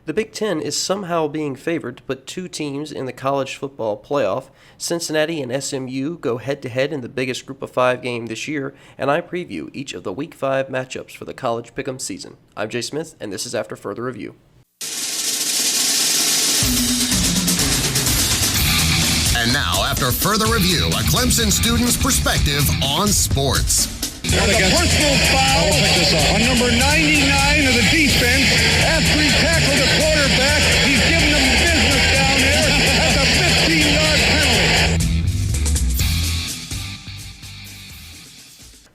The Big Ten is somehow being favored to put two teams in the college football playoff. Cincinnati and SMU go head-to-head in the biggest Group of 5 game this year, and I preview each of the Week 5 matchups for the college pick'em season. I'm Jay Smith, and this is After Further Review. And now, after further review, a Clemson student's perspective on sports. And a personal foul on number 99 of the defense after he tackled the quarterback. He's giving them business down there. That's a 15-yard penalty.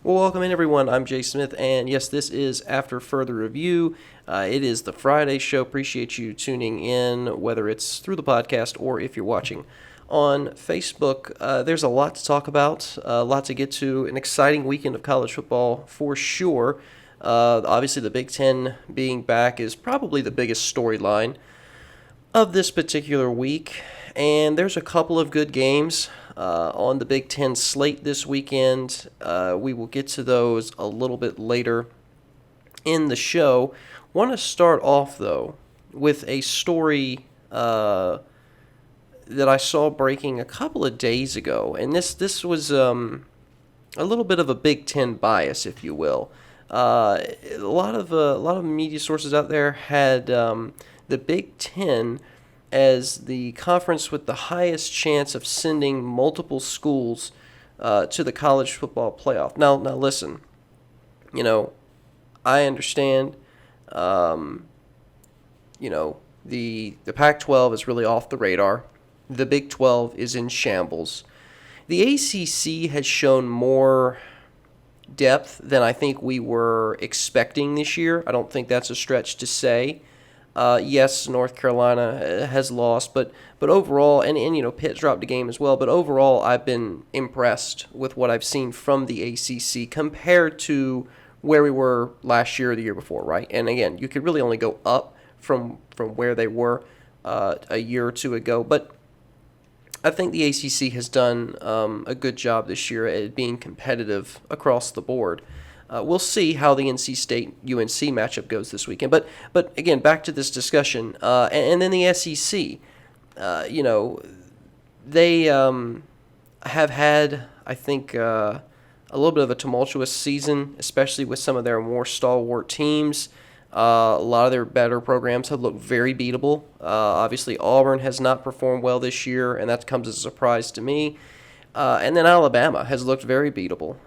Well, welcome in, everyone. I'm Jay Smith, and yes, this is After Further Review. It is the Friday show. Appreciate you tuning in, whether it's through the podcast or if you're watching on Facebook. There's a lot to talk about, a lot to get to. An exciting weekend of college football for sure. Obviously, the Big Ten being back is probably the biggest storyline of this particular week. And there's a couple of good games on the Big Ten slate this weekend. We will get to those a little bit later in the show. Want to start off, though, with a story that I saw breaking a couple of days ago, and this was a little bit of a Big Ten bias, if you will. A lot of media sources out there had the Big Ten as the conference with the highest chance of sending multiple schools to the college football playoff. Now listen, I understand. The Pac-12 is really off the radar. The Big 12 is in shambles. The ACC has shown more depth than I think we were expecting this year. I don't think that's a stretch to say. Yes, North Carolina has lost, but overall, and Pitt dropped a game as well, but overall I've been impressed with what I've seen from the ACC compared to where we were last year or the year before, right? And again, you could really only go up from where they were a year or two ago, but I think the ACC has done a good job this year at being competitive across the board. We'll see how the NC State-UNC matchup goes this weekend. But again, back to this discussion. And then the SEC, they have had, I think, a little bit of a tumultuous season, especially with some of their more stalwart teams. A lot of their better programs have looked very beatable. Obviously, Auburn has not performed well this year, and that comes as a surprise to me. And then Alabama has looked very beatable.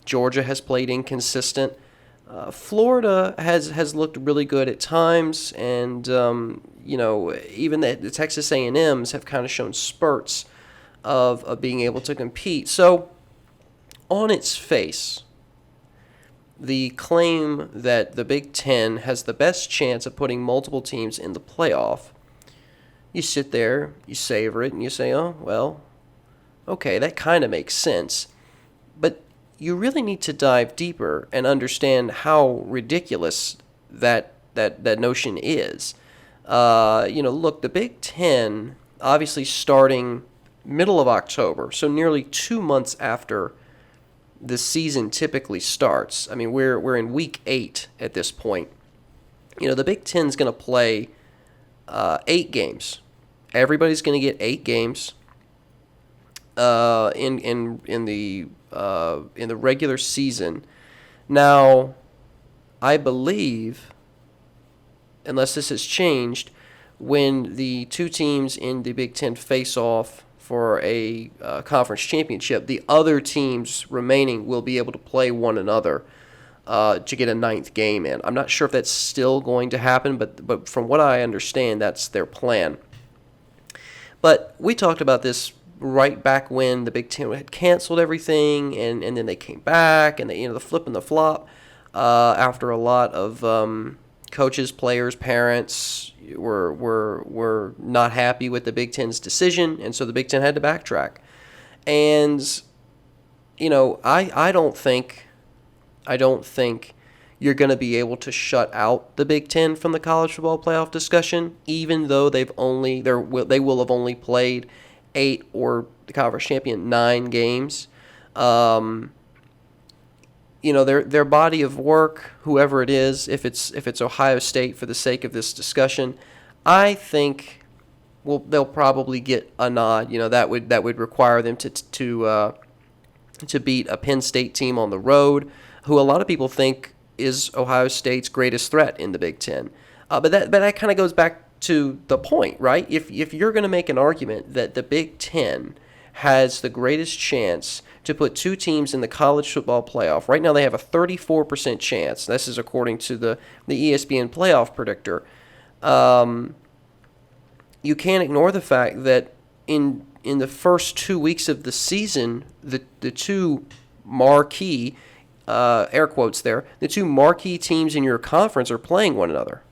Georgia has played inconsistent. Florida has looked really good at times, and even the Texas A&Ms have kind of shown spurts of being able to compete. So, on its face, the claim that the Big Ten has the best chance of putting multiple teams in the playoff, you sit there, you savor it, and you say, oh, well, okay, that kind of makes sense. But you really need to dive deeper and understand how ridiculous that notion is. Look, the Big Ten, obviously starting middle of October, so nearly 2 months after the season typically starts. I mean, we're in week 8 at this point. The Big Ten's going to play 8 games. Everybody's going to get 8 games in the regular season. Now, I believe, unless this has changed, when the two teams in the Big Ten face off for a conference championship, the other teams remaining will be able to play one another to get a 9th game in. I'm not sure if that's still going to happen, but from what I understand, that's their plan. But we talked about this right back when the Big Ten had canceled everything, and then they came back, and the flip and the flop after a lot of coaches, players, parents were not happy with the Big Ten's decision, and so the Big Ten had to backtrack. And I don't think you're going to be able to shut out the Big Ten from the college football playoff discussion, even though they will have only played 8 or the conference champion 9 games. their body of work, whoever it is, if it's Ohio State for the sake of this discussion, I think they'll probably get a nod. That would require them to beat a Penn State team on the road, who a lot of people think is Ohio State's greatest threat in the Big Ten. But that kind of goes back to the point, right? If you're going to make an argument that the Big Ten has the greatest chance to put two teams in the college football playoff, right now they have a 34% chance. This is according to the ESPN playoff predictor. You can't ignore the fact that in the first 2 weeks of the season, the two marquee, air quotes there, the two marquee teams in your conference are playing one another.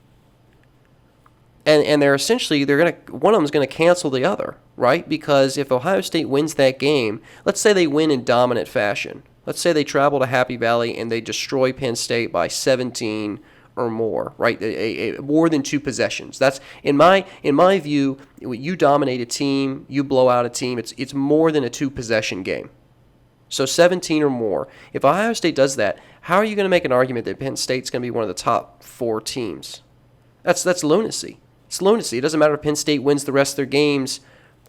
And they're essentially, one of them's going to cancel the other, right? Because if Ohio State wins that game, let's say they win in dominant fashion. Let's say they travel to Happy Valley and they destroy Penn State by 17 or more, right? More than two possessions. That's in my view. You dominate a team, you blow out a team. It's more than a two-possession game. So 17 or more. If Ohio State does that, how are you going to make an argument that Penn State's going to be one of the top four teams? That's lunacy. It's lunacy. It doesn't matter if Penn State wins the rest of their games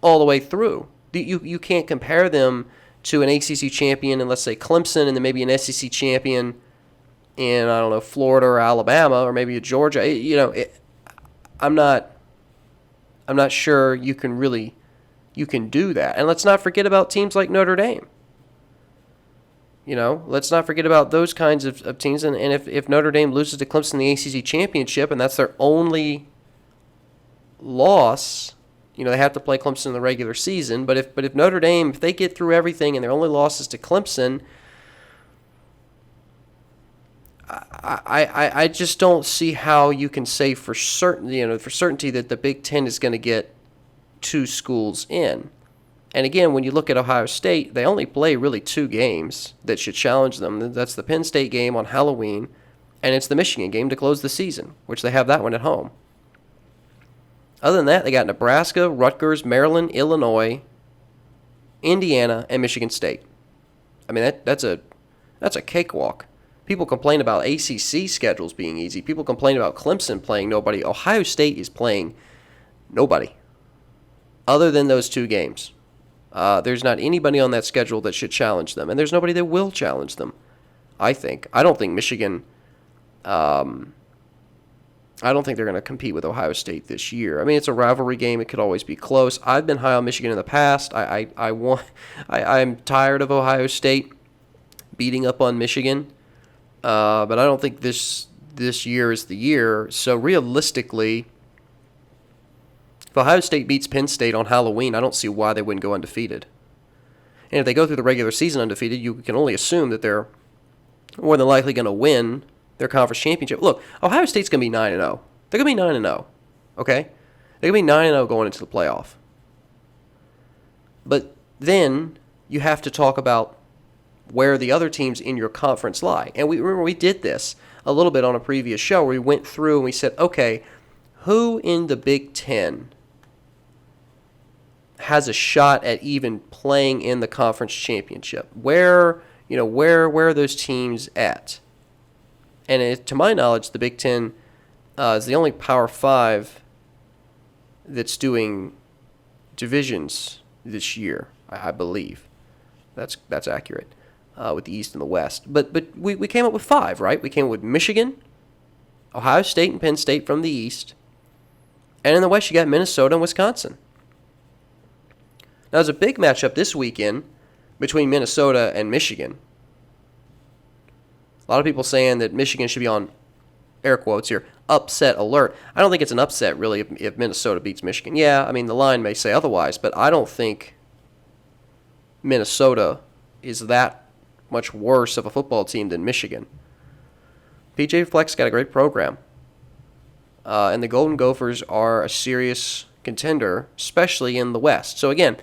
all the way through. You can't compare them to an ACC champion and let's say Clemson, and then maybe an SEC champion in, I don't know, Florida or Alabama or maybe a Georgia. I'm not sure you can do that. And let's not forget about teams like Notre Dame. Let's not forget about those kinds of teams. And if Notre Dame loses to Clemson in the ACC championship and that's their only loss, they have to play Clemson in the regular season. But if Notre Dame, if they get through everything and their only loss is to Clemson, I just don't see how you can say for certainty that the Big Ten is going to get two schools in. And again, when you look at Ohio State, they only play really two games that should challenge them. That's the Penn State game on Halloween, and it's the Michigan game to close the season, which they have that one at home. Other than that, they got Nebraska, Rutgers, Maryland, Illinois, Indiana, and Michigan State. I mean, that's a cakewalk. People complain about ACC schedules being easy. People complain about Clemson playing nobody. Ohio State is playing nobody other than those two games. There's not anybody on that schedule that should challenge them, and there's nobody that will challenge them, I think. I don't think Michigan, I don't think they're going to compete with Ohio State this year. I mean, it's a rivalry game. It could always be close. I've been high on Michigan in the past. I'm tired of Ohio State beating up on Michigan, but I don't think this year is the year. So realistically, if Ohio State beats Penn State on Halloween, I don't see why they wouldn't go undefeated. And if they go through the regular season undefeated, you can only assume that they're more than likely going to win their conference championship. Look, Ohio State's going to be 9-0. They're going to be 9-0, okay? They're going to be 9-0 going into the playoff. But then you have to talk about where the other teams in your conference lie. And we did this a little bit on a previous show where we went through and we said, okay, who in the Big Ten has a shot at even playing in the conference championship? Where are those teams at? And to my knowledge, the Big Ten is the only Power 5 that's doing divisions this year, I believe. That's accurate, with the East and the West. But we came up with 5, right? We came up with Michigan, Ohio State, and Penn State from the East. And in the West, you got Minnesota and Wisconsin. Now, there's a big matchup this weekend between Minnesota and Michigan. A lot of people saying that Michigan should be on, air quotes here, upset alert. I don't think it's an upset, really, if Minnesota beats Michigan. Yeah, I mean, the line may say otherwise, but I don't think Minnesota is that much worse of a football team than Michigan. PJ Fleck's got a great program. And the Golden Gophers are a serious contender, especially in the West. So, again,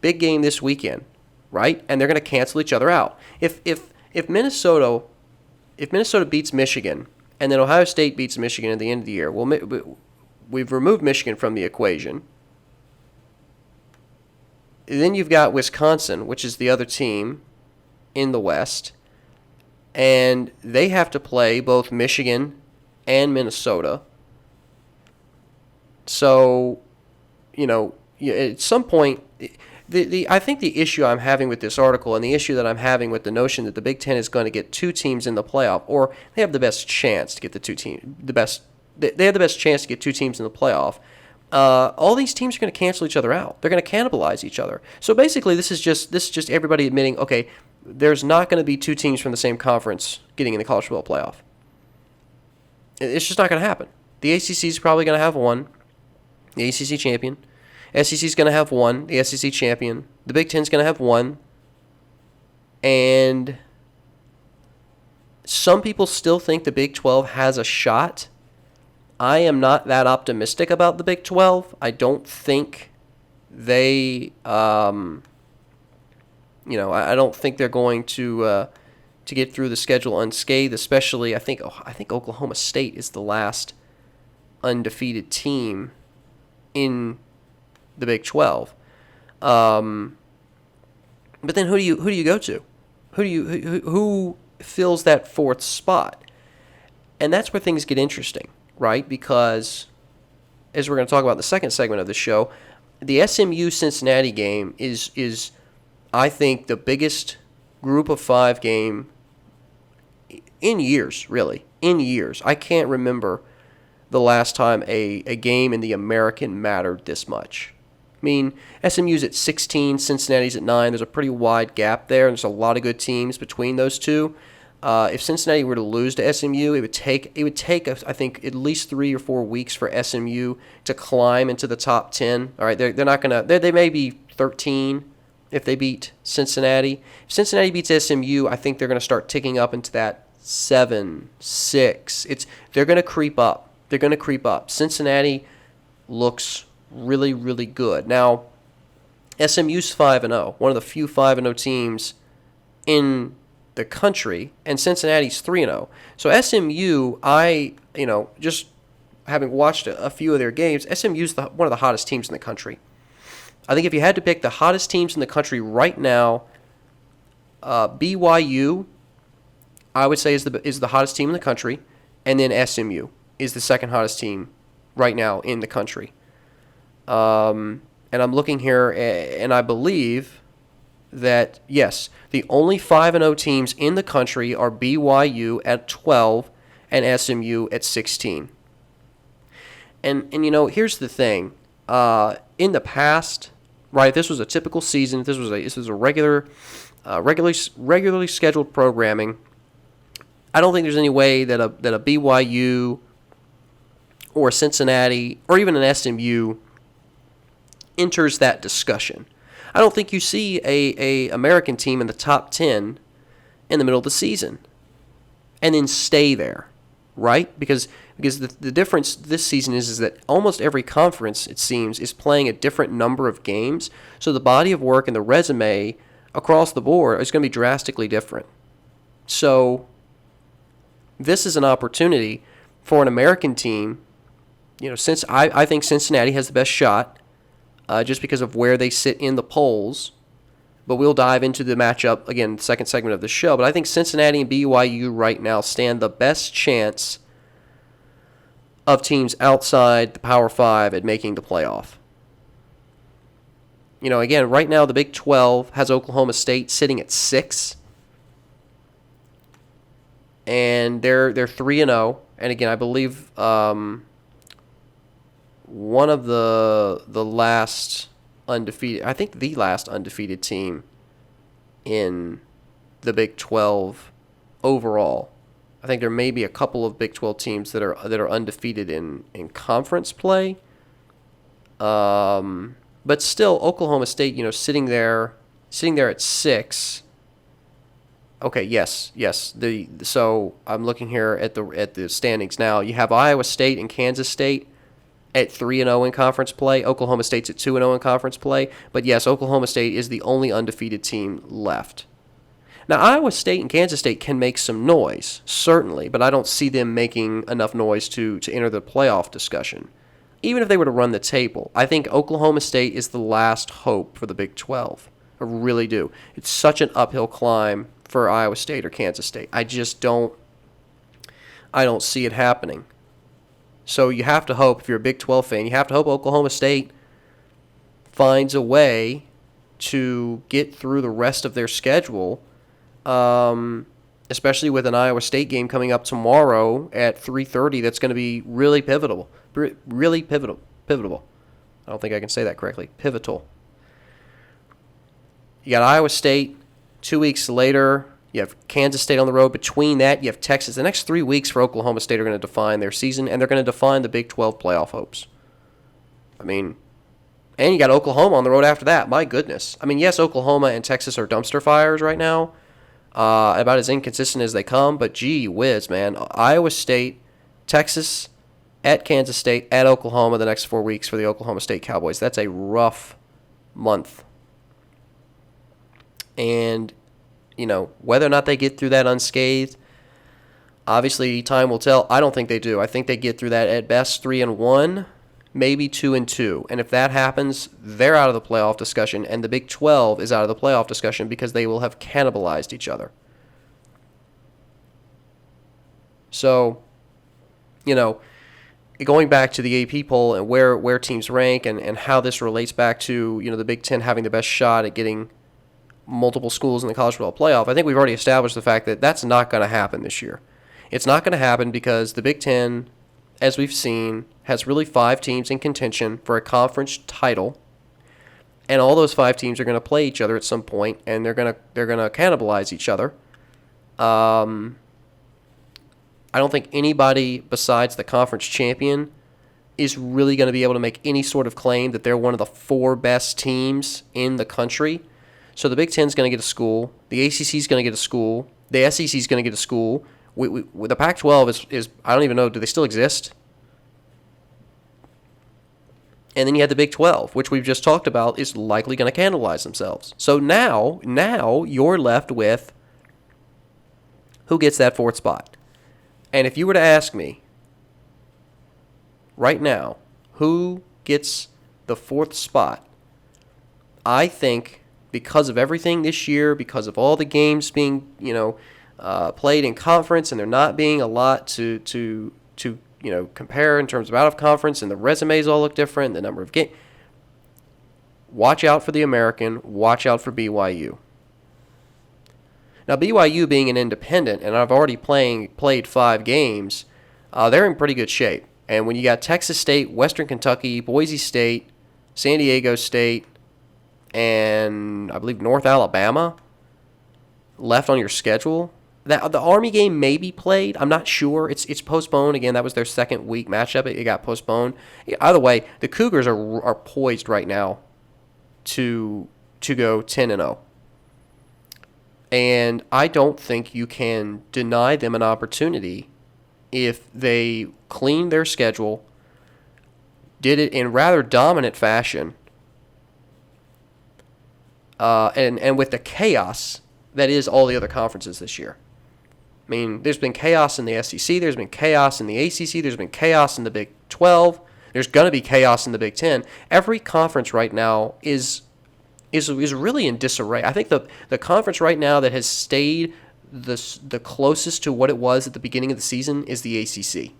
big game this weekend, right? And they're going to cancel each other out. If Minnesota beats Michigan and then Ohio State beats Michigan at the end of the year, well, we've removed Michigan from the equation. Then you've got Wisconsin, which is the other team in the West. and they have to play both Michigan and Minnesota. So, at some point, I think the issue I'm having with this article and the issue that I'm having with the notion that the Big Ten is going to get two teams in the playoff, or they have the best chance to get they have the best chance to get two teams in the playoff. All these teams are going to cancel each other out. They're going to cannibalize each other. So basically, this is just everybody admitting, okay, there's not going to be two teams from the same conference getting in the college football playoff. It's just not going to happen. The ACC is probably going to have one, the ACC champion. SEC is going to have one, the SEC champion. The Big Ten is going to have one. And some people still think the Big 12 has a shot. I am not that optimistic about the Big 12. I don't think they, I don't think they're going to get through the schedule unscathed. Especially, I think Oklahoma State is the last undefeated team in the Big 12. But then who do you go to? Who fills that fourth spot? And that's where things get interesting, right? Because as we're going to talk about in the second segment of the show, the SMU Cincinnati game is I think the biggest group of five game in years, really. In years. I can't remember the last time a game in the American mattered this much. I mean, SMU's at 16, Cincinnati's at 9. There's a pretty wide gap there, and there's a lot of good teams between those two. If Cincinnati were to lose to SMU, it would take I think at least 3 or 4 weeks for SMU to climb into the top 10. All right, they're not gonna. They may be 13 if they beat Cincinnati. If Cincinnati beats SMU, I think they're gonna start ticking up into that 7, 6. They're gonna creep up. They're gonna creep up. Cincinnati looks really, really good. Now, SMU's 5-0, one of the few 5-0 teams in the country, and Cincinnati's 3-0. So SMU, just having watched a few of their games, SMU's one of the hottest teams in the country. I think if you had to pick the hottest teams in the country right now, BYU, I would say is the hottest team in the country, and then SMU is the second hottest team right now in the country. And I'm looking here, and I believe that, yes, the only 5-0 teams in the country are BYU at 12 and SMU at 16. And here's the thing. In the past, right, if this was a typical season, if this was a regularly scheduled programming, I don't think there's any way that a BYU or a Cincinnati or even an SMU enters that discussion. I don't think you see a American team in the top 10 in the middle of the season and then stay there, right? Because the difference this season is that almost every conference, it seems, is playing a different number of games. So the body of work and the resume across the board is going to be drastically different. So this is an opportunity for an American team. Since I think Cincinnati has the best shot, just because of where they sit in the polls. But we'll dive into the matchup, again, the second segment of the show. But I think Cincinnati and BYU right now stand the best chance of teams outside the Power 5 at making the playoff. Again, right now the Big 12 has Oklahoma State sitting at 6. And they're 3-0. And again, I believe one of the last undefeated, I think the last undefeated team in the Big 12 overall. I think there may be a couple of Big 12 teams that are undefeated in conference play. But still, Oklahoma State, sitting there at 6. Okay, yes. So I'm looking here at the standings now. You have Iowa State and Kansas State at 3-0 in conference play. Oklahoma State's at 2-0 in conference play. But yes, Oklahoma State is the only undefeated team left. Now, Iowa State and Kansas State can make some noise, certainly, but I don't see them making enough noise to enter the playoff discussion. Even if they were to run the table, I think Oklahoma State is the last hope for the Big 12. I really do. It's such an uphill climb for Iowa State or Kansas State. I don't see it happening. So you have to hope, if you're a Big 12 fan, you have to hope Oklahoma State finds a way to get through the rest of their schedule, especially with an Iowa State game coming up tomorrow at 3:30. That's going to be really pivotal. Really pivotal. I don't think I can say that correctly. Pivotal. You got Iowa State 2 weeks later. You have Kansas State on the road. Between that, you have Texas. The next 3 weeks for Oklahoma State are going to define their season, and they're going to define the Big 12 playoff hopes. I mean, and you got Oklahoma on the road after that. My goodness. I mean, yes, Oklahoma and Texas are dumpster fires right now, about as inconsistent as they come, but gee whiz, man. Iowa State, Texas, at Kansas State, at Oklahoma the next 4 weeks for the Oklahoma State Cowboys. That's a rough month. And whether or not they get through that unscathed, obviously time will tell. I don't think they do. I think they get through that at best 3-1, maybe 2-2. And if that happens, they're out of the playoff discussion, and the Big 12 is out of the playoff discussion because they will have cannibalized each other. So, going back to the AP poll and where teams rank and how this relates back to, the Big 10 having the best shot at getting multiple schools in the college football playoff, I think we've already established the fact that that's not going to happen this year. It's not going to happen because the Big Ten, as we've seen, has really 5 teams in contention for a conference title, and all those 5 teams are going to play each other at some point, and they're going to cannibalize each other. I don't think anybody besides the conference champion is really going to be able to make any sort of claim that they're one of the 4 best teams in the country. So the Big Ten is going to get a school. The ACC is going to get a school. The SEC is going to get a school. The Pac-12 is I don't even know, do they still exist? And then you had the Big 12, which we've just talked about, is likely going to cannibalize themselves. So now you're left with who gets that 4th spot. And if you were to ask me right now, who gets the 4th spot, I think because of everything this year, because of all the games being, played in conference, and there not being a lot to compare in terms of out of conference, and the resumes all look different, the number of games. Watch out for the American. Watch out for BYU. Now, BYU being an independent, and I've already played 5 games, they're in pretty good shape. And when you got Texas State, Western Kentucky, Boise State, San Diego State, and I believe North Alabama left on your schedule, that the Army game may be played. I'm not sure. It's postponed. Again, that was their second week matchup. It got postponed. Either way, the Cougars are poised right now to go 10-0. And I don't think you can deny them an opportunity if they clean their schedule, did it in rather dominant fashion, and with the chaos that is all the other conferences this year. I mean, there's been chaos in the SEC, there's been chaos in the ACC, there's been chaos in the Big 12, there's going to be chaos in the Big 10. Every conference right now is really in disarray. I think the conference right now that has stayed the closest to what it was at the beginning of the season is the ACC,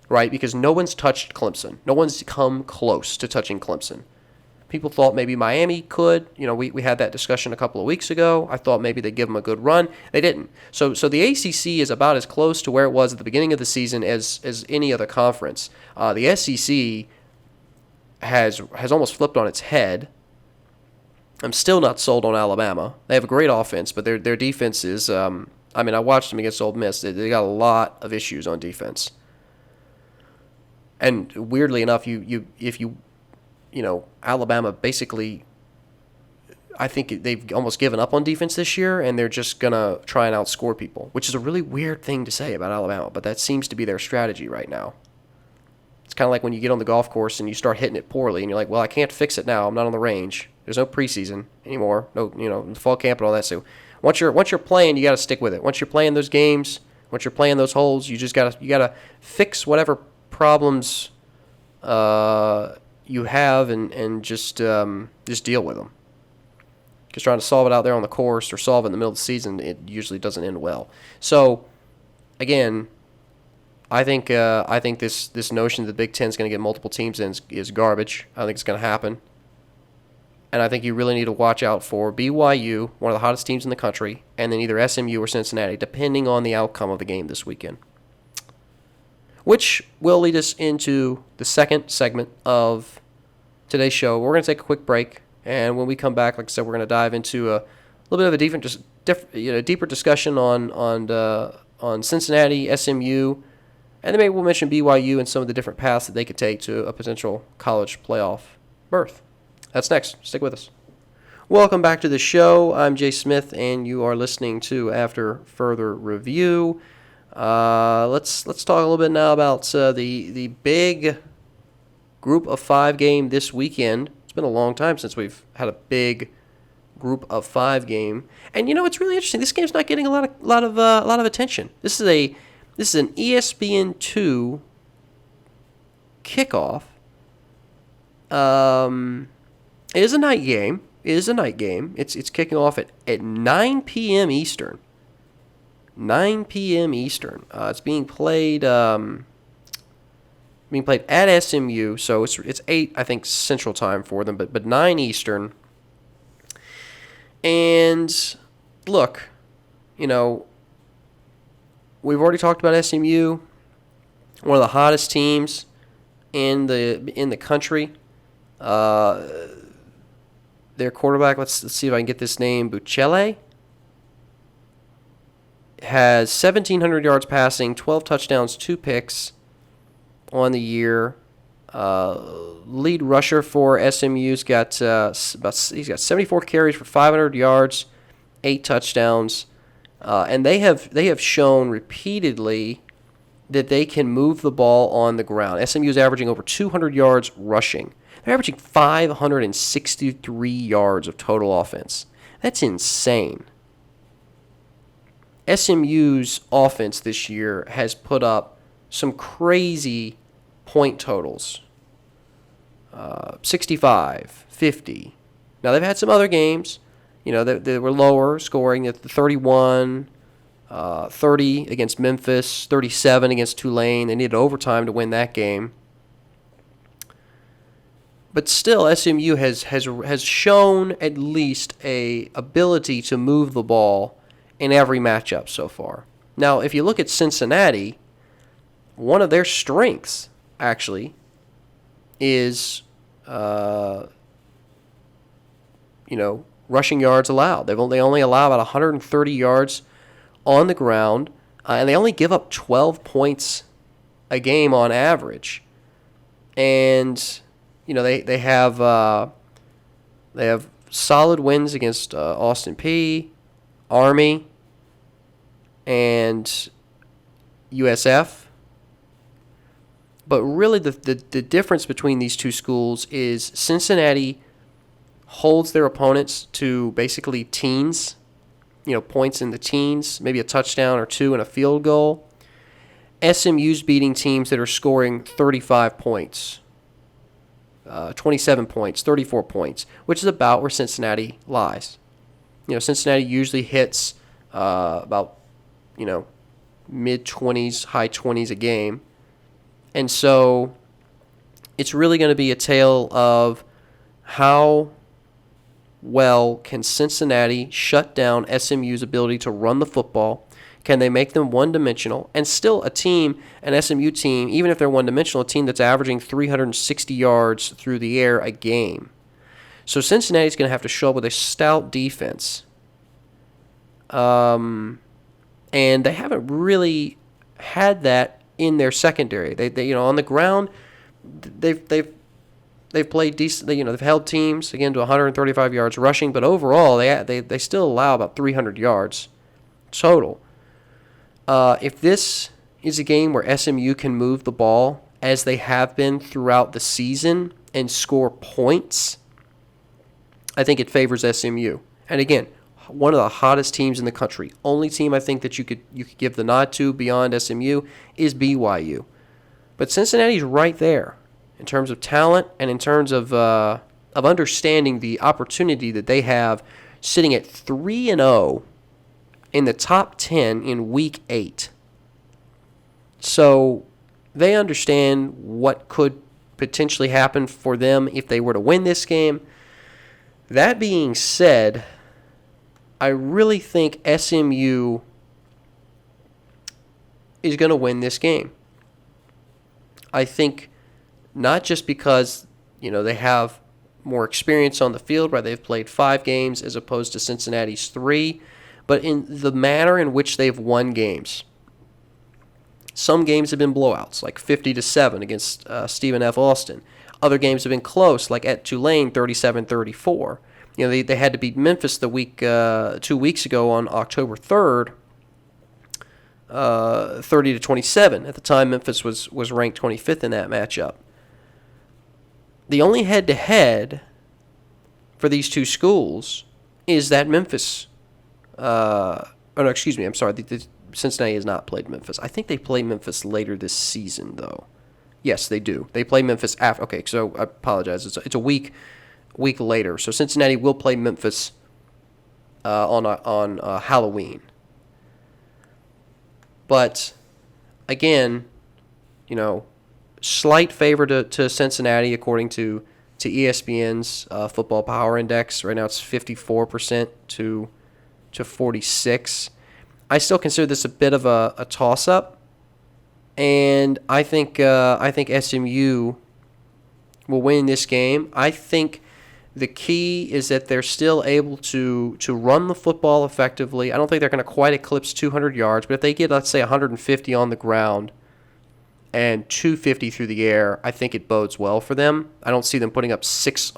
right? Because no one's touched Clemson. No one's come close to touching Clemson. People thought maybe Miami could. We had that discussion a couple of weeks ago. I thought maybe they'd give them a good run. They didn't. So the ACC is about as close to where it was at the beginning of the season as any other conference. The SEC has almost flipped on its head. I'm still not sold on Alabama. They have a great offense, but their defense is. I watched them against Ole Miss. They got a lot of issues on defense. And weirdly enough, Alabama basically, I think they've almost given up on defense this year, and they're just going to try and outscore people, which is a really weird thing to say about Alabama, but that seems to be their strategy right now. It's kind of like when you get on the golf course and you start hitting it poorly, and you're like, well, I can't fix it now. I'm not on the range. There's no preseason anymore. No, fall camp and all that. So once you're playing, you got to stick with it. Once you're playing those games, once you're playing those holes, you gotta fix whatever problems you have and just deal with them. because trying to solve it out there on the course or solve it in the middle of the season, it usually doesn't end well. So, again, I think this notion that the Big Ten is going to get multiple teams in is garbage. I think it's going to happen. And I think you really need to watch out for BYU, one of the hottest teams in the country, and then either SMU or Cincinnati, depending on the outcome of the game this weekend. Which will lead us into the second segment of today's show. We're going to take a quick break, and when we come back, like I said, we're going to dive into a little bit of a deeper discussion on Cincinnati, SMU, and then maybe we'll mention BYU and some of the different paths that they could take to a potential college playoff berth. That's next. Stick with us. Welcome back to the show. I'm Jay Smith, and you are listening to After Further Review. Let's talk a little bit now about the big Group of 5 game this weekend. It's been a long time since we've had a big Group of 5 game, and it's really interesting. This game's not getting a lot of attention. This is an ESPN2 kickoff. It is a night game. It's kicking off at 9 p.m. Eastern. 9 p.m. Eastern. It's being played at SMU, so it's 8, I think, Central Time for them, but 9 Eastern. And look, we've already talked about SMU, one of the hottest teams in the country. Their quarterback, let's see if I can get this name, Buchele, has 1,700 yards passing, 12 touchdowns, 2 picks on the year. Lead rusher for SMU's got he's got 74 carries for 500 yards, 8 touchdowns, and they have shown repeatedly that they can move the ball on the ground. SMU is averaging over 200 yards rushing. They're averaging 563 yards of total offense. That's insane. SMU's offense this year has put up some crazy point totals. 65, 50. Now, they've had some other games, that were lower scoring, at the 31, 30 against Memphis, 37 against Tulane. They needed overtime to win that game. But still, SMU has shown at least a ability to move the ball in every matchup so far. Now, if you look at Cincinnati, one of their strengths actually is, rushing yards allowed. They only allow about 130 yards on the ground, and they only give up 12 points a game on average. And they have solid wins against Austin Peay, Army, and USF. But really the difference between these two schools is Cincinnati holds their opponents to basically teens, points in the teens, maybe a touchdown or 2 and a field goal. SMU's beating teams that are scoring 35 points. 27 points, 34 points, which is about where Cincinnati lies. Cincinnati usually hits about, mid-20s, high 20s a game. And so it's really going to be a tale of how well can Cincinnati shut down SMU's ability to run the football. Can they make them one-dimensional? And still an SMU team, even if they're one-dimensional, a team that's averaging 360 yards through the air a game. So Cincinnati's going to have to show up with a stout defense. And they haven't really had that in their secondary. They on the ground, they've played decent. They've held teams again to 135 yards rushing, but overall they still allow about 300 yards total. If this is a game where SMU can move the ball as they have been throughout the season and score points, I think it favors SMU. And again, one of the hottest teams in the country. Only team I think that you could give the nod to beyond SMU is BYU. But Cincinnati's right there in terms of talent and in terms of understanding the opportunity that they have sitting at 3-0 in the top 10 in Week 8. So they understand what could potentially happen for them if they were to win this game. That being said, I really think SMU is going to win this game. I think not just because, they have more experience on the field, where they've played 5 games as opposed to Cincinnati's 3, but in the manner in which they've won games. Some games have been blowouts, like 50-7 against Stephen F. Austin. Other games have been close, like at Tulane, 37-34. They had to beat Memphis 2 weeks ago on October 3rd, 30-27. At the time, Memphis was ranked 25th in that matchup. The only head-to-head for these two schools is that Memphis. Excuse me. I'm sorry. The Cincinnati has not played Memphis. I think they play Memphis later this season, though. Yes, they do. They play Memphis after. Okay, so I apologize. It's a week later. So Cincinnati will play Memphis on Halloween. But again, slight favor to Cincinnati according to ESPN's Football Power Index. Right now it's 54% to 46%. I still consider this a bit of a toss-up, and I think SMU will win this game. I think the key is that they're still able to run the football effectively. I don't think they're going to quite eclipse 200 yards, but if they get, let's say, 150 on the ground and 250 through the air, I think it bodes well for them. I don't see them putting up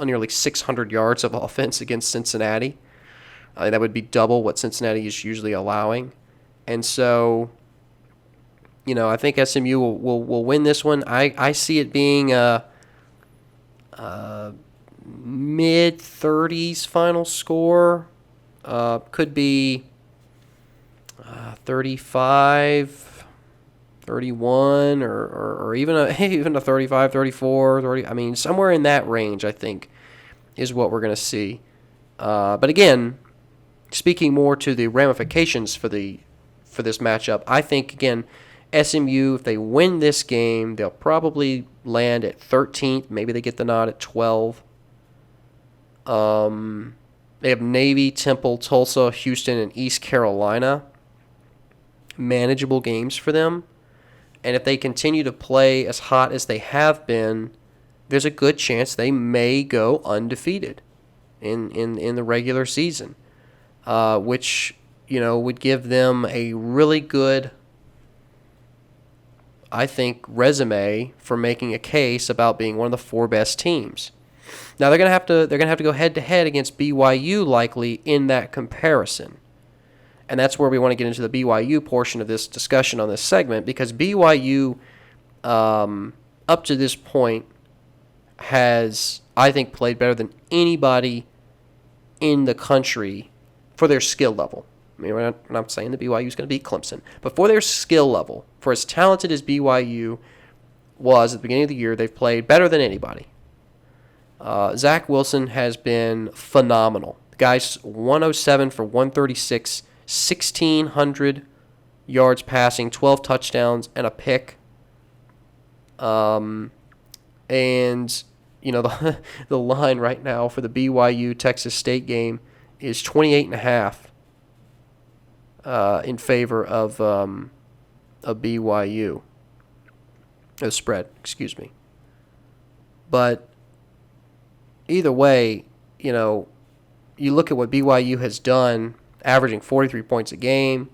nearly 600 yards of offense against Cincinnati. That would be double what Cincinnati is usually allowing. And so, I think SMU will win this one. I see it being a mid-30s final score. Could be 35, 31, or even a 35, 34, 30. I mean, somewhere in that range, I think, is what we're going to see. But again, speaking more to the ramifications for this matchup, I think, again, SMU, if they win this game, they'll probably land at 13th. Maybe they get the nod at 12. They have Navy, Temple, Tulsa, Houston, and East Carolina. Manageable games for them. And if they continue to play as hot as they have been, there's a good chance they may go undefeated in the regular season, which would give them a really good, I think, resume for making a case about being one of the 4 best teams. Now they're gonna have to go head to head against BYU likely in that comparison, and that's where we want to get into the BYU portion of this discussion on this segment, because BYU, up to this point, has, I think, played better than anybody in the country for their skill level. I mean, we're not saying that BYU is going to beat Clemson, but for their skill level, for as talented as BYU was at the beginning of the year, they've played better than anybody. Zach Wilson has been phenomenal. The guy's 107 for 136, 1,600 yards passing, 12 touchdowns, and a pick. And the line right now for the BYU Texas State game is 28.5 in favor of BYU. The spread, excuse me. But either way, you look at what BYU has done, averaging 43 points a game,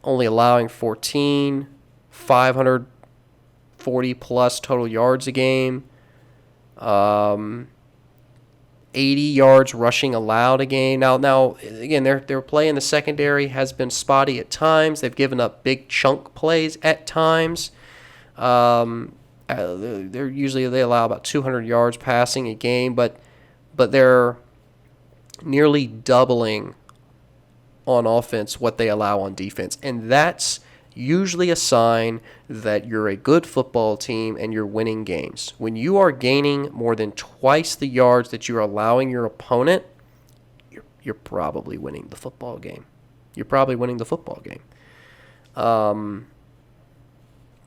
only allowing 14, 540-plus total yards a game, 80 yards rushing allowed a game. Now again, their play in the secondary has been spotty at times. They've given up big chunk plays at times. They allow about 200 yards passing a game, but they're nearly doubling on offense what they allow on defense, and that's usually a sign that you're a good football team and you're winning games. When you are gaining more than twice the yards that you're allowing your opponent, you're probably winning the football game.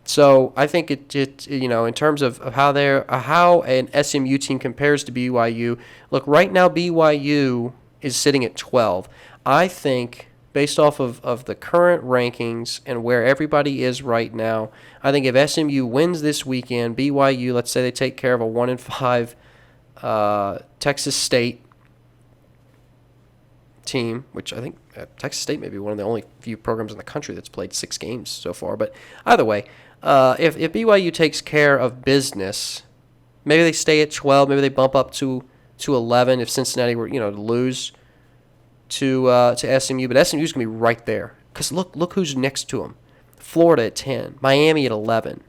So I think it in terms of how an SMU team compares to BYU. Look, right now BYU is sitting at 12. I think based off of the current rankings and where everybody is right now, I think if SMU wins this weekend, BYU, let's say they take care of a 1-5 Texas State team, which I think Texas State may be one of the only few programs in the country that's played 6 games so far. But either way, if BYU takes care of business, maybe they stay at 12, maybe they bump up to 11 if Cincinnati were to lose to SMU. But SMU's gonna be right there because look who's next to them: Florida at 10, Miami at 11,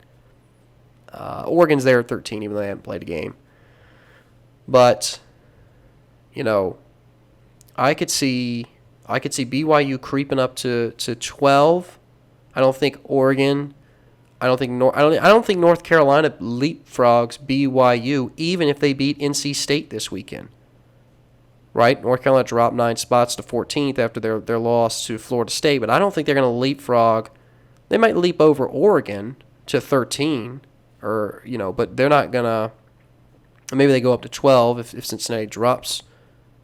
Oregon's there at 13, even though they haven't played a game. But I could see BYU creeping up to 12. I don't think Oregon. I don't think North Carolina leapfrogs BYU even if they beat NC State this weekend. Right? North Carolina dropped 9 spots to 14th after their loss to Florida State, but I don't think they're going to leapfrog. They might leap over Oregon to 13, but they're not going to. Maybe they go up to 12 if Cincinnati drops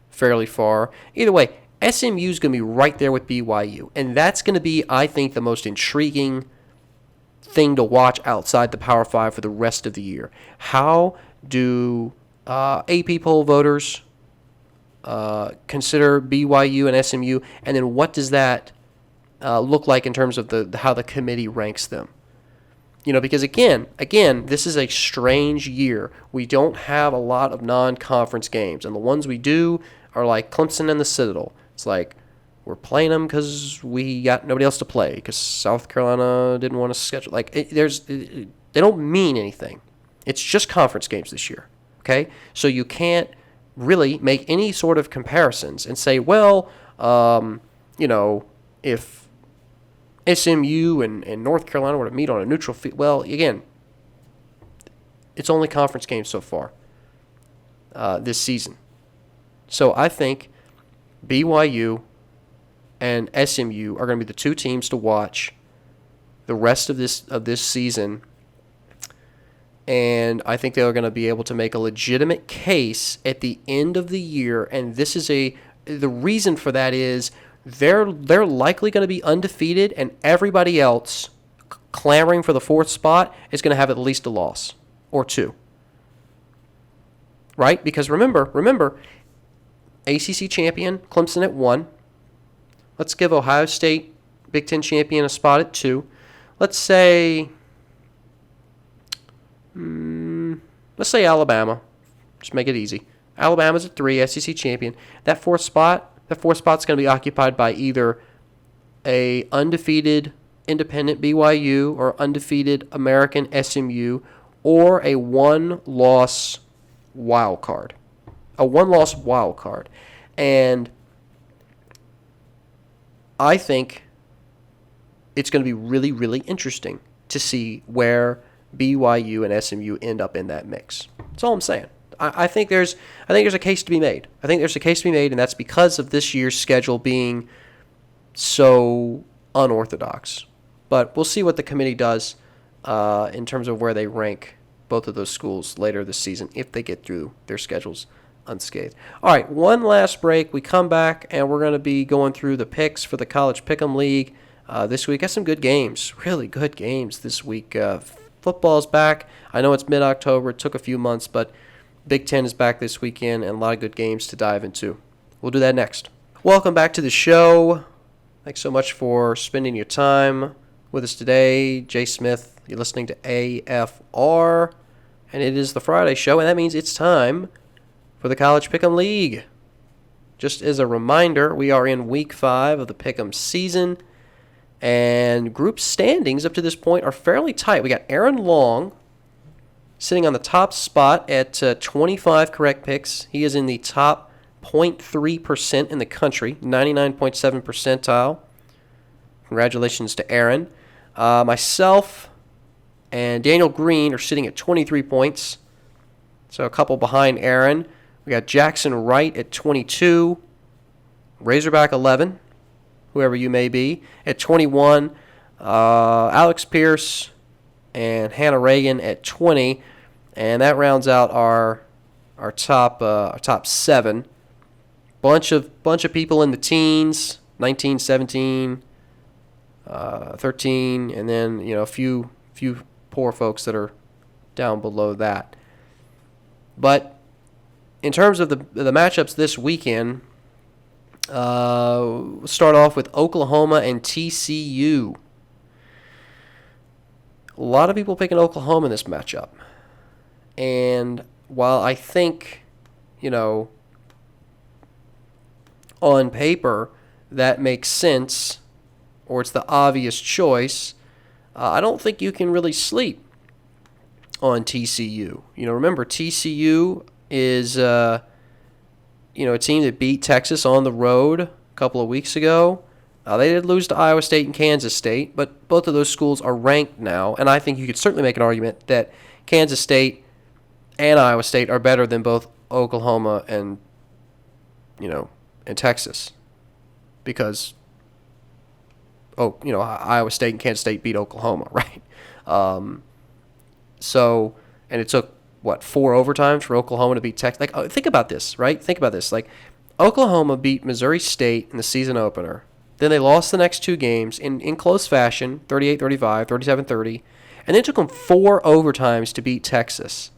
fairly far. Either way, SMU is going to be right there with BYU, and that's going to be, I think, the most intriguing thing to watch outside the Power 5 for the rest of the year. How do AP poll voters consider BYU and SMU, and then what does that look like in terms of how the committee ranks them? Because again, this is a strange year. We don't have a lot of non-conference games, and the ones we do are like Clemson and the Citadel. It's like we're playing them because we got nobody else to play because South Carolina didn't want to schedule. They don't mean anything. It's just conference games this year. Okay, so you can't really make any sort of comparisons and say, well, if SMU and North Carolina were to meet on a neutral field. Well, again, it's only conference games so far this season. So I think BYU and SMU are going to be the 2 teams to watch the rest of this season. And I think they're going to be able to make a legitimate case at the end of the year. And this is the reason for that is they're likely going to be undefeated, and everybody else clamoring for the 4th spot is going to have at least a loss or 2. Right? Because remember, ACC champion, Clemson at 1. Let's give Ohio State, Big Ten champion, a spot at 2. Let's say Alabama. Just make it easy. Alabama's at 3, SEC champion. That 4th spot's going to be occupied by either a undefeated independent BYU or undefeated American SMU or a one-loss wild card. And I think it's going to be really, really interesting to see where BYU and SMU end up in that mix. That's all I'm saying. I think there's a case to be made. And that's because of this year's schedule being so unorthodox. But we'll see what the committee does in terms of where they rank both of those schools later this season if they get through their schedules unscathed. All right, one last break. We come back, and we're going to be going through the picks for the College Pick'em League this week. Got some good games, really good games this week. Football's back. I know it's mid-October. It took a few months, but Big Ten is back this weekend, and a lot of good games to dive into. We'll do that next. Welcome back to the show. Thanks so much for spending your time with us today. Jay Smith, you're listening to AFR, and it is the Friday show, and that means it's time for the College Pick'em League. Just as a reminder, we are in Week 5 of the Pick'em season, and group standings up to this point are fairly tight. We got Aaron Long sitting on the top spot at 25 correct picks. He is in the top 0.3% in the country, 99.7 percentile. Congratulations to Aaron. Myself and Daniel Green are sitting at 23 points, so a couple behind Aaron. We got Jackson Wright at 22. Razorback 11, whoever you may be. At 21, Alex Pierce and Hannah Reagan at 20. And that rounds out our top 7. Bunch of people in the teens, 19, 17, 13, and then a few poor folks that are down below that. But in terms of the matchups this weekend, we'll start off with Oklahoma and TCU. A lot of people picking Oklahoma in this matchup. And while I think, on paper that makes sense, or it's the obvious choice, I don't think you can really sleep on TCU. Remember, TCU is a team that beat Texas on the road a couple of weeks ago. They did lose to Iowa State and Kansas State, but both of those schools are ranked now, and I think you could certainly make an argument that Kansas State and Iowa State are better than both Oklahoma and Texas, because Iowa State and Kansas State beat Oklahoma, right? And it took 4 overtimes for Oklahoma to beat Texas. Think about this, right? Think about this. Oklahoma beat Missouri State in the season opener. Then they lost the next 2 games in close fashion, 38-35, 37-30, and then it took them 4 overtimes to beat Texas.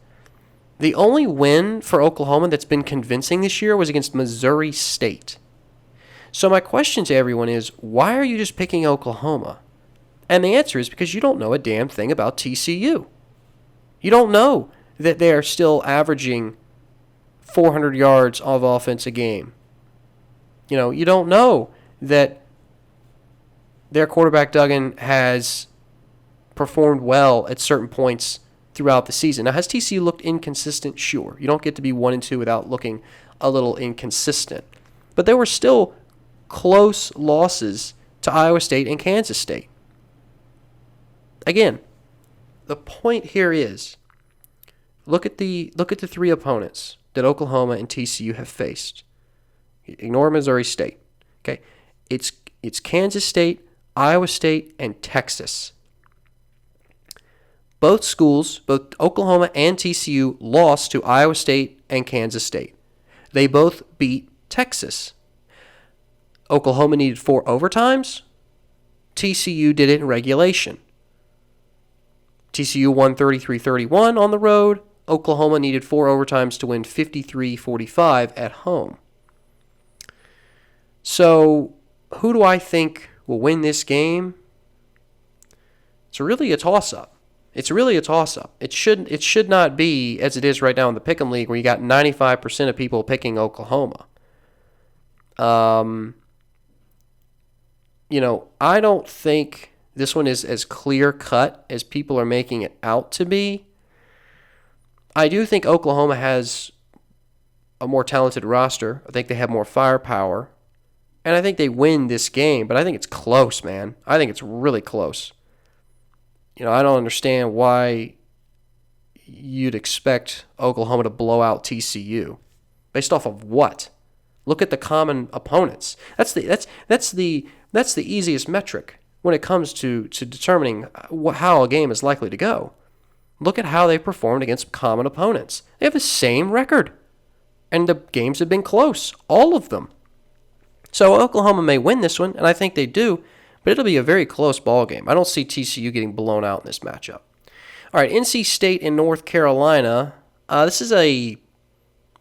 The only win for Oklahoma that's been convincing this year was against Missouri State. So my question to everyone is, why are you just picking Oklahoma? And the answer is because you don't know a damn thing about TCU. You don't know that they are still averaging 400 yards of offense a game. You don't know that their quarterback Duggan has performed well at certain points throughout the season. Now, has TCU looked inconsistent? Sure. You don't get to be 1-2 without looking a little inconsistent. But there were still close losses to Iowa State and Kansas State. Again, the point here is, look at the 3 opponents that Oklahoma and TCU have faced. Ignore Missouri State. Okay, it's Kansas State, Iowa State, and Texas. Both schools, both Oklahoma and TCU, lost to Iowa State and Kansas State. They both beat Texas. Oklahoma needed 4 overtimes. TCU did it in regulation. TCU won 33-31 on the road. Oklahoma needed 4 overtimes to win 53-45 at home. So, who do I think will win this game? It's really a toss-up. It should not be as it is right now in the Pick'em League, where you got 95% of people picking Oklahoma. I don't think this one is as clear-cut as people are making it out to be. I do think Oklahoma has a more talented roster. I think they have more firepower. And I think they win this game, but I think it's close, man. I think it's really close. I don't understand why you'd expect Oklahoma to blow out TCU. Based off of what? Look at the common opponents. That's the easiest metric when it comes to determining how a game is likely to go. Look at how they performed against common opponents. They have the same record. And the games have been close. All of them. So Oklahoma may win this one, and I think they do, but it'll be a very close ball game. I don't see TCU getting blown out in this matchup. All right, NC State and North Carolina. This is a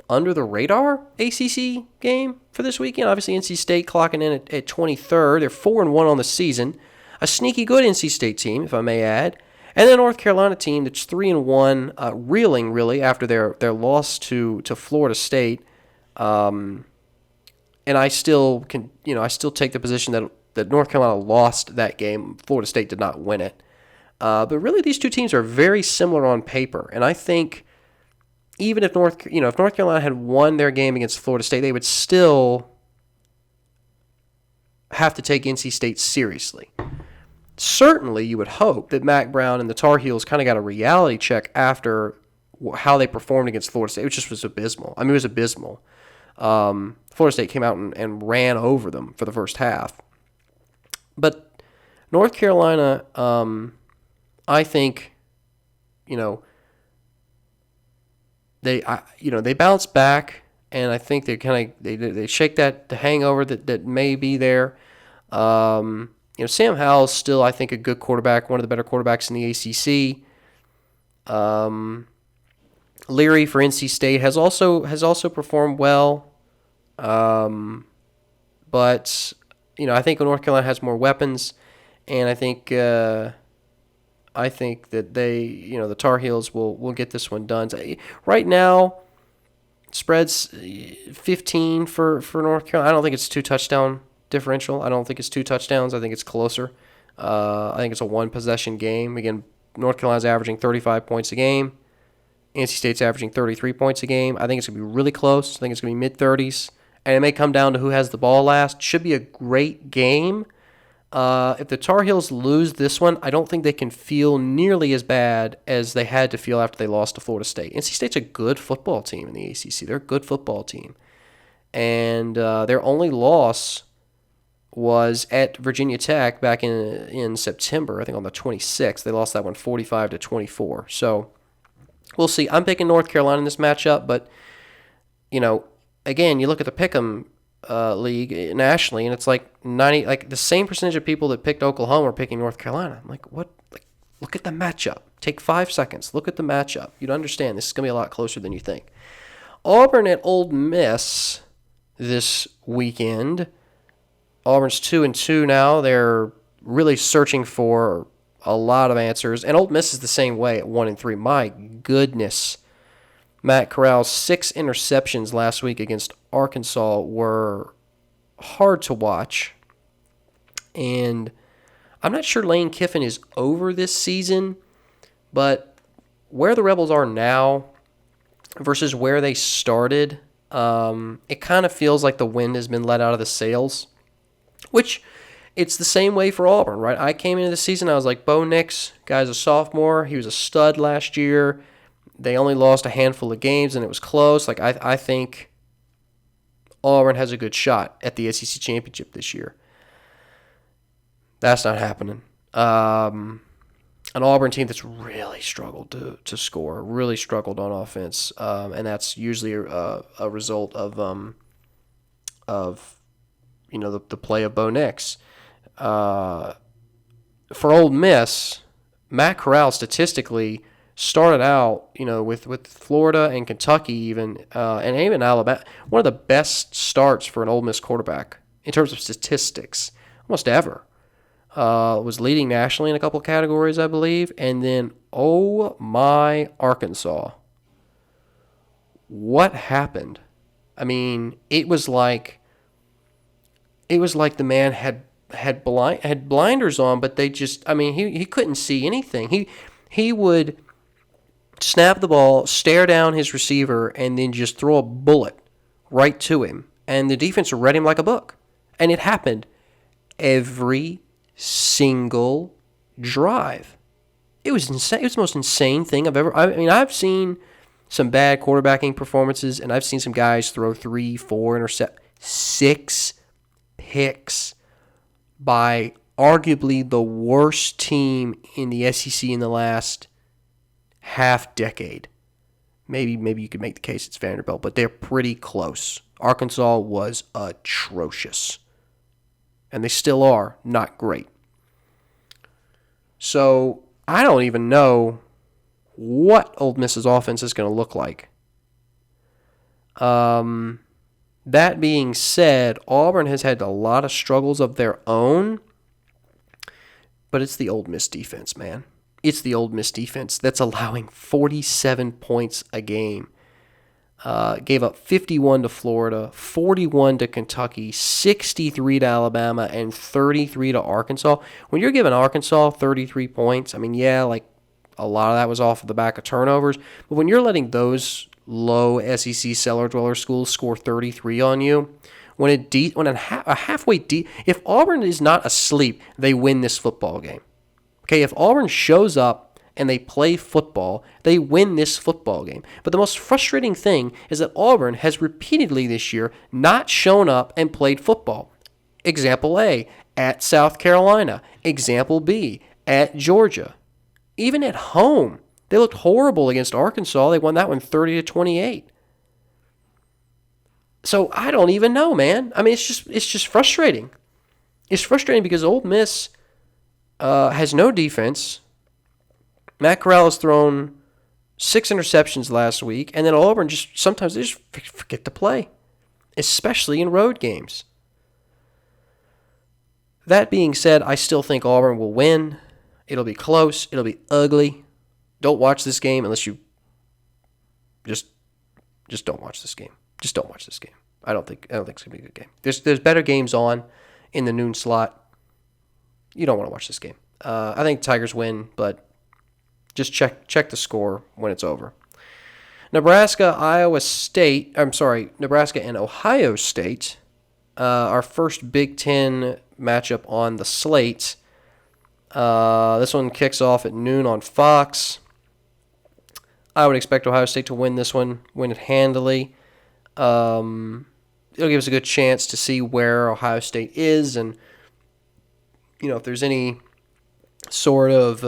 under-the-radar ACC game for this weekend. Obviously, NC State clocking in at 23rd. They're 4-1 on the season. A sneaky good NC State team, if I may add. And then North Carolina team that's 3-1, reeling really after their loss to Florida State. And I still take the position that North Carolina lost that game. Florida State did not win it. But really, these two teams are very similar on paper, and I think even if North Carolina had won their game against Florida State, they would still have to take NC State seriously. Certainly, you would hope that Mac Brown and the Tar Heels kind of got a reality check after how they performed against Florida State, which just was abysmal. I mean, it was abysmal. Florida State came out and ran over them for the first half. But North Carolina, I think, they bounce back, and I think they shake the hangover that may be there. Sam Howell's still, I think, a good quarterback, one of the better quarterbacks in the ACC. Leary for NC State has also performed well, but I think North Carolina has more weapons, and I think that they, the Tar Heels will get this one done. Right now, spreads 15 for North Carolina. I don't think it's 2 touchdown differential. I don't think it's 2 touchdowns. I think it's closer. I think it's a 1-possession game. Again, North Carolina's averaging 35 points a game. NC State's averaging 33 points a game. I think it's going to be really close. I think it's going to be mid-30s. And it may come down to who has the ball last. Should be a great game. If the Tar Heels lose this one, I don't think they can feel nearly as bad as they had to feel after they lost to Florida State. NC State's a good football team in the ACC. They're a good football team. And their only loss was at Virginia Tech back in September, I think on the 26th. They lost that one 45-24. So we'll see. I'm picking North Carolina in this matchup, but, again, you look at the Pick'em league nationally, and it's like the same percentage of people that picked Oklahoma are picking North Carolina. I'm like, what? Like, look at the matchup. Take 5 seconds. Look at the matchup. You'd understand this is going to be a lot closer than you think. Auburn at Ole Miss this weekend. Auburn's 2-2 now. They're really searching for a lot of answers, and Ole Miss is the same way at 1-3. My goodness. Matt Corral's 6 interceptions last week against Arkansas were hard to watch. And I'm not sure Lane Kiffin is over this season, but where the Rebels are now versus where they started, it kind of feels like the wind has been let out of the sails, which it's the same way for Auburn, right? I came into the season, I was like, Bo Nix, guy's a sophomore. He was a stud last year. They only lost a handful of games, and it was close. Like I think Auburn has a good shot at the SEC championship this year. That's not happening. An Auburn team that's really struggled to score, really struggled on offense, and that's usually a result of the play of Bo Nix. For Ole Miss, Matt Corral statistically started out, with Florida and Kentucky even, and even Alabama, one of the best starts for an Ole Miss quarterback in terms of statistics, almost ever. Was leading nationally in a couple of categories, I believe, and then, oh my, Arkansas. What happened? I mean, it was like the man had blinders on, but they just, he couldn't see anything. He would snap the ball, stare down his receiver, and then just throw a bullet right to him. And the defense read him like a book. And it happened every single drive. It was insane. It was the most insane thing I've ever... I've seen some bad quarterbacking performances, and I've seen some guys throw 3, 4 interceptions. 6 picks by arguably the worst team in the SEC in the last half decade. Maybe you could make the case it's Vanderbilt, but they're pretty close. Arkansas was atrocious. And they still are not great. So I don't even know what Ole Miss's offense is going to look like. That being said, Auburn has had a lot of struggles of their own, but it's the Ole Miss defense, man. It's the Ole Miss defense that's allowing 47 points a game. Gave up 51 to Florida, 41 to Kentucky, 63 to Alabama, and 33 to Arkansas. When you're giving Arkansas 33 points, a lot of that was off of the back of turnovers, but when you're letting those low SEC cellar dweller schools score 33 on you, if Auburn is not asleep, they win this football game. Okay, if Auburn shows up and they play football, they win this football game. But the most frustrating thing is that Auburn has repeatedly this year not shown up and played football. Example A, at South Carolina. Example B, at Georgia. Even at home, they looked horrible against Arkansas. They won that one 30-28. So I don't even know, man. I mean, it's just frustrating. It's frustrating because Ole Miss has no defense. Matt Corral has thrown 6 interceptions last week, and then Auburn sometimes they just forget to play, especially in road games. That being said, I still think Auburn will win. It'll be close. It'll be ugly. Don't watch this game unless you just don't watch this game. Just don't watch this game. I don't think it's gonna be a good game. There's better games on in the noon slot. You don't want to watch this game. I think Tigers win, but just check the score when it's over. Nebraska and Ohio State, our first Big Ten matchup on the slate. This one kicks off at noon on Fox. I would expect Ohio State to win this one, win it handily. It'll give us a good chance to see where Ohio State is, and if there's any sort of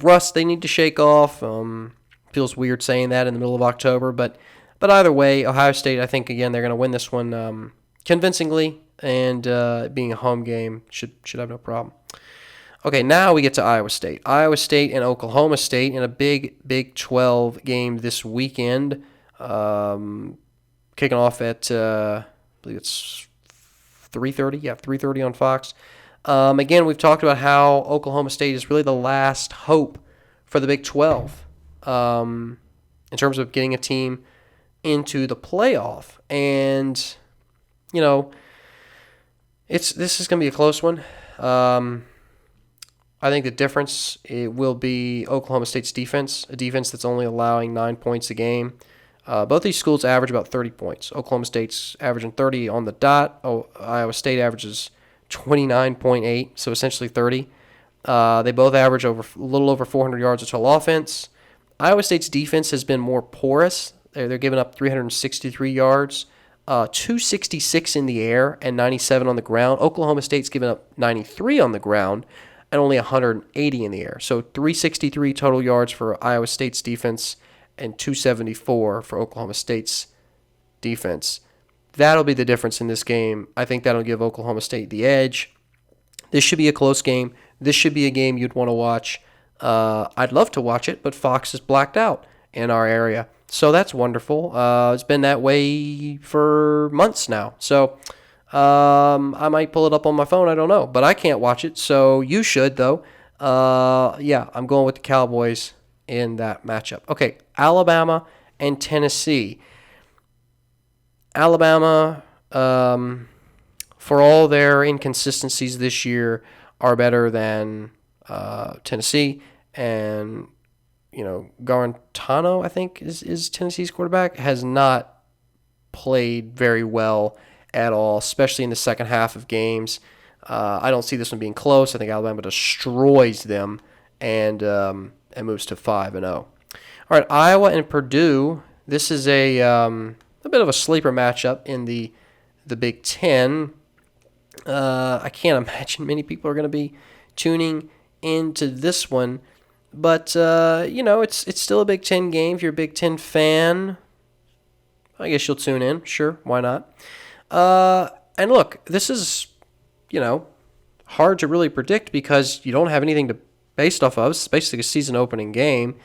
rust they need to shake off. Feels weird saying that in the middle of October, but either way, Ohio State, I think again they're going to win this one convincingly, and being a home game should have no problem. Okay, now we get to Iowa State. Iowa State and Oklahoma State in a big Big 12 game this weekend. Kicking off at, I believe it's 3:30. Yeah, 3:30 on Fox. Again, we've talked about how Oklahoma State is really the last hope for the Big 12 in terms of getting a team into the playoff. And, this is going to be a close one. I think the difference will be Oklahoma State's defense, a defense that's only allowing 9 points a game. Both these schools average about 30 points. Oklahoma State's averaging 30 on the dot. Iowa State averages 29.8, so essentially 30. They both average a little over 400 yards of total offense. Iowa State's defense has been more porous. They're giving up 363 yards, 266 in the air, and 97 on the ground. Oklahoma State's given up 93 on the ground and only 180 in the air. So 363 total yards for Iowa State's defense and 274 for Oklahoma State's defense. That'll be the difference in this game. I think that'll give Oklahoma State the edge. This should be a close game. This should be a game you'd want to watch. I'd love to watch it, but Fox is blacked out in our area. So that's wonderful. It's been that way for months now. So I might pull it up on my phone. I don't know. But I can't watch it, so you should, though. I'm going with the Cowboys in that matchup. Okay, Alabama and Tennessee. Alabama, for all their inconsistencies this year, are better than Tennessee. And, Garantano, I think, is Tennessee's quarterback, has not played very well at all, especially in the second half of games. I don't see this one being close. I think Alabama destroys them and moves to 5-0. All right, Iowa and Purdue. This is a bit of a sleeper matchup in the Big Ten. I can't imagine many people are going to be tuning into this one, but it's still a Big Ten game. If you're a Big Ten fan, I guess you'll tune in. Sure, why not? And look, this is, hard to really predict because you don't have anything to base off of. It's basically a season opening game.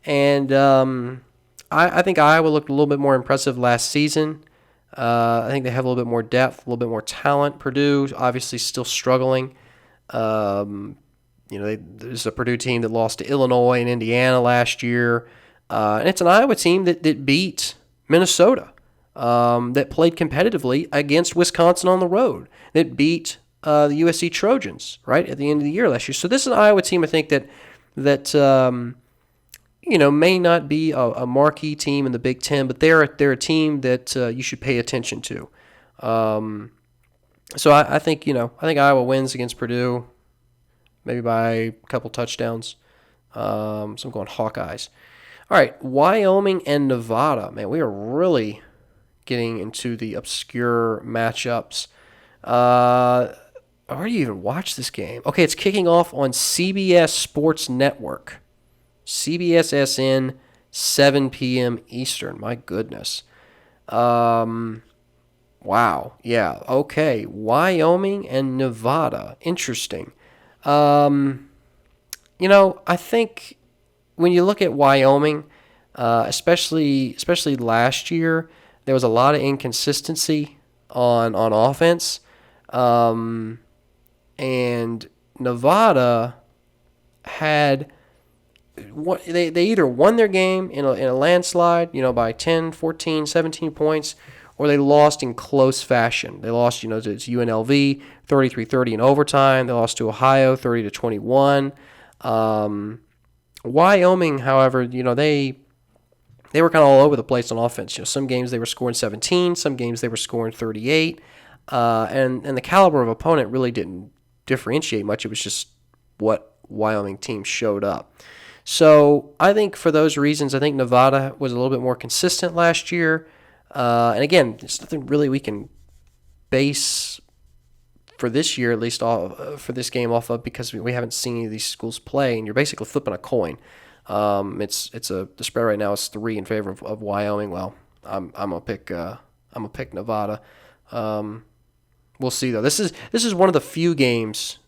And I think Iowa looked a little bit more impressive last season. I think they have a little bit more depth, a little bit more talent. Purdue, obviously, still struggling. There's a Purdue team that lost to Illinois and Indiana last year. And it's an Iowa team that beat Minnesota. That played competitively against Wisconsin on the road, that beat the USC Trojans right at the end of the year last year. So this is an Iowa team, I think, that may not be a marquee team in the Big Ten, but they're a team that you should pay attention to. So I think Iowa wins against Purdue, maybe by a couple touchdowns. So I'm going Hawkeyes. All right, Wyoming and Nevada. Man, we are really getting into the obscure matchups. Where do you even watch this game? Okay, it's kicking off on CBS Sports Network. CBS SN, 7 p.m. Eastern. My goodness. Wow. Yeah. Okay. Wyoming and Nevada. Interesting. I think when you look at Wyoming, especially last year, there was a lot of inconsistency on offense, and Nevada had they either won their game in a landslide, by 10, 14, 17 points, or they lost in close fashion. They lost, to UNLV 33-30 in overtime. They lost to Ohio 30-21. Wyoming, however, they were kind of all over the place on offense. Some games they were scoring 17, some games they were scoring 38, and the caliber of opponent really didn't differentiate much. It was just what Wyoming team showed up. So I think for those reasons, I think Nevada was a little bit more consistent last year. And again, there's nothing really we can base for this year, at least for this game, off of, because we haven't seen any of these schools play, and you're basically flipping a coin. The spread right now is 3 in favor of Wyoming. Well, I'm gonna pick Nevada. We'll see though. This is one of the few games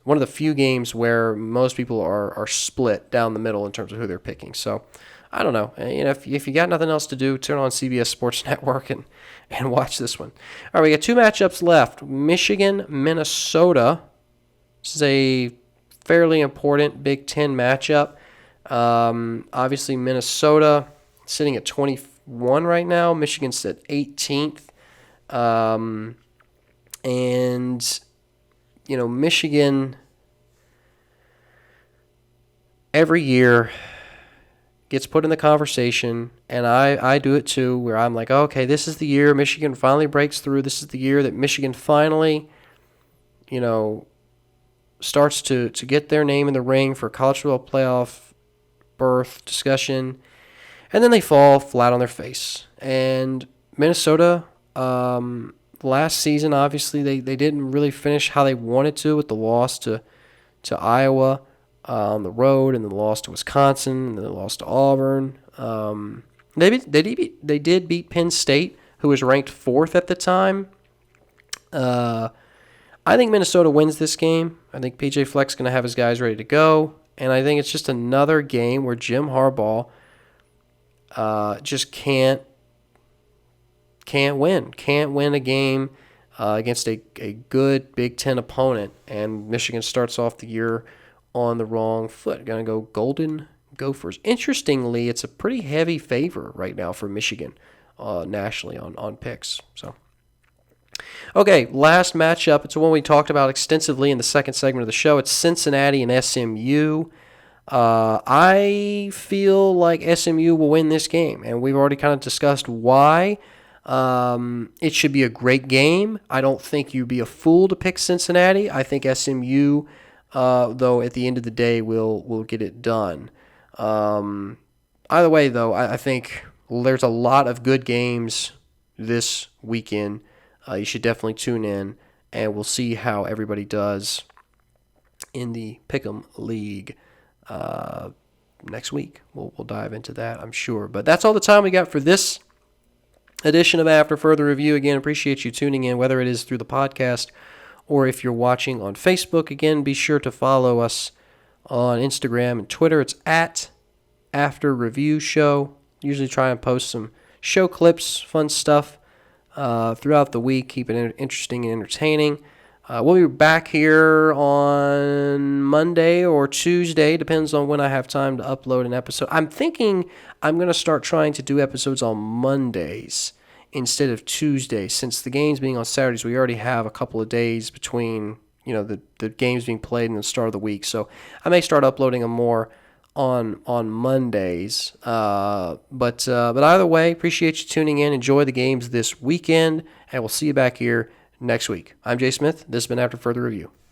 where most people are split down the middle in terms of who they're picking. So I don't know. If you got nothing else to do, turn on CBS Sports Network and watch this one. All right, we got 2 matchups left. Michigan, Minnesota. This is a fairly important Big Ten matchup. Obviously, Minnesota sitting at 21 right now. Michigan's at 18th. Michigan every year gets put in the conversation, and I do it too, where I'm like, okay, this is the year Michigan finally breaks through. This is the year that Michigan finally, starts to get their name in the ring for college football playoff berth discussion, and then they fall flat on their face. And Minnesota, last season, obviously, they didn't really finish how they wanted to with the loss to Iowa on the road, and the loss to Wisconsin, and then the loss to Auburn. They did beat Penn State, who was ranked 4th at the time. I think Minnesota wins this game. I think PJ Fleck's going to have his guys ready to go, and I think it's just another game where Jim Harbaugh just can't win a game against a good Big Ten opponent, and Michigan starts off the year on the wrong foot. Going to go Golden Gophers. Interestingly, it's a pretty heavy favor right now for Michigan nationally on picks. So, okay, last matchup. It's one we talked about extensively in the second segment of the show. It's Cincinnati and SMU. I feel like SMU will win this game, and we've already kind of discussed why. It should be a great game. I don't think you'd be a fool to pick Cincinnati. I think SMU, though, at the end of the day, will get it done. Either way, though, I think there's a lot of good games this weekend. You should definitely tune in, and we'll see how everybody does in the Pick'em League next week. We'll dive into that, I'm sure. But that's all the time we got for this edition of After Further Review. Again, appreciate you tuning in, whether it is through the podcast or if you're watching on Facebook. Again, be sure to follow us on Instagram and Twitter. It's at After Review Show. Usually try and post some show clips, fun stuff throughout the week, keep it interesting and entertaining. We'll be back here on Monday or Tuesday, depends on when I have time to upload an episode. I'm thinking I'm going to start trying to do episodes on Mondays instead of Tuesdays. Since the games being on Saturdays, we already have a couple of days between the games being played and the start of the week. So I may start uploading them more on Mondays. But either way, appreciate you tuning in. Enjoy the games this weekend, and we'll see you back here next week. I'm Jay Smith. This has been After Further Review.